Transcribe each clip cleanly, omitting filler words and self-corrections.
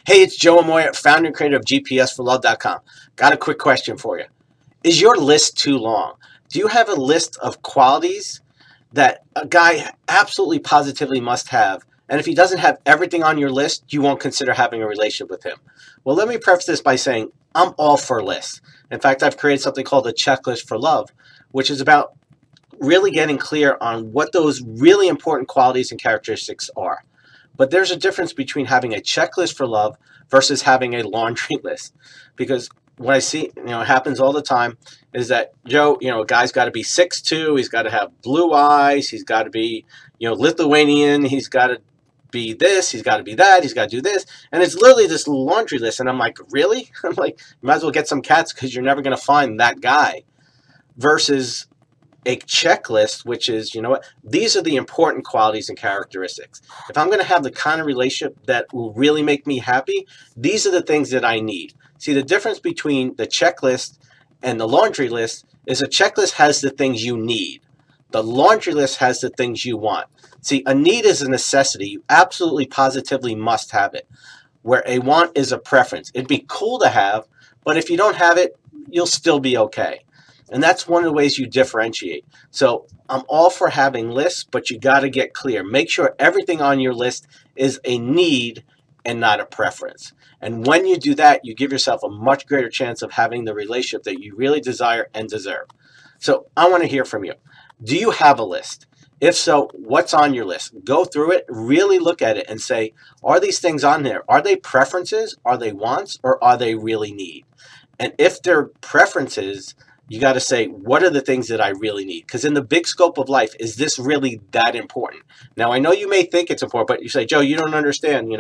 Hey, it's Joe Amoya, founder and creator of GPSforlove.com. Got a quick question for you. Is your list too long? Do you have a list of qualities that a guy absolutely positively must have? And if he doesn't have everything on your list, you won't consider having a relationship with him. Well, let me preface this by saying I'm all for lists. In fact, I've created something called the Checklist for Love, which is about really getting clear on what those really important qualities and characteristics are. But there's a difference between having a checklist for love versus having a laundry list. Because what I see, it happens all the time is that, Joe, a guy's got to be 6'2", he's got to have blue eyes, he's got to be, Lithuanian, he's got to be this, he's got to be that, he's got to do this. And it's literally this laundry list. And I'm like, really? I'm like, you might as well get some cats because you're never going to find that guy. Versus a checklist, which is, these are the important qualities and characteristics. If I'm going to have the kind of relationship that will really make me happy, these are the things that I need. See, the difference between the checklist and the laundry list is a checklist has the things you need. The laundry list has the things you want. See, a need is a necessity. You absolutely positively must have it. Where a want is a preference. It'd be cool to have, but if you don't have it, you'll still be okay. And that's one of the ways you differentiate. So I'm all for having lists, but you got to get clear. Make sure everything on your list is a need and not a preference. And when you do that, you give yourself a much greater chance of having the relationship that you really desire and deserve. So I want to hear from you. Do you have a list? If so, what's on your list? Go through it, really look at it and say, are these things on there? Are they preferences? Are they wants? Or are they really need? And if they're preferences, you got to say, what are the things that I really need? Because in the big scope of life, is this really that important? Now, I know you may think it's important, but you say, Joe, you don't understand,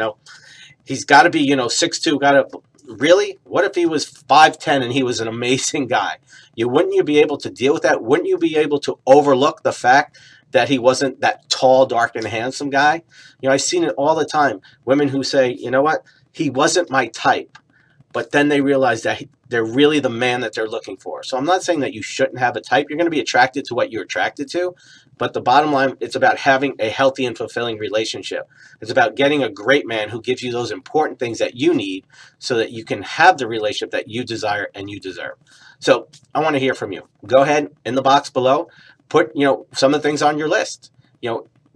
he's got to be, 6'2", really? What if he was 5'10" and he was an amazing guy? Wouldn't you be able to deal with that? Wouldn't you be able to overlook the fact that he wasn't that tall, dark, and handsome guy? I've seen it all the time. Women who say, you know what? He wasn't my type. But then they realize that they're really the man that they're looking for. So I'm not saying that you shouldn't have a type. You're going to be attracted to what you're attracted to. But the bottom line, it's about having a healthy and fulfilling relationship. It's about getting a great man who gives you those important things that you need so that you can have the relationship that you desire and you deserve. So I want to hear from you. Go ahead in the box below. Put, some of the things on your list.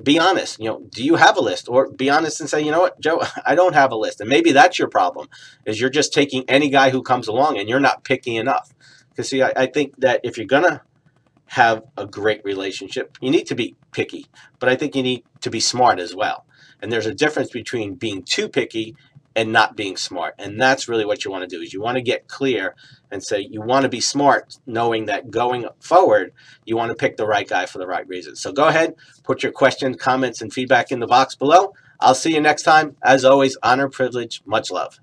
Be honest. Do you have a list? Or be honest and say, you know what, Joe, I don't have a list. And maybe that's your problem, is you're just taking any guy who comes along and you're not picky enough. Because, see, I think that if you're going to have a great relationship, you need to be picky. But I think you need to be smart as well. And there's a difference between being too picky and not being smart. And that's really what you want to do, is you want to get clear and say you want to be smart, knowing that going forward, you want to pick the right guy for the right reasons. So go ahead, put your questions, comments, and feedback in the box below. I'll see you next time. As always, honor, privilege, much love.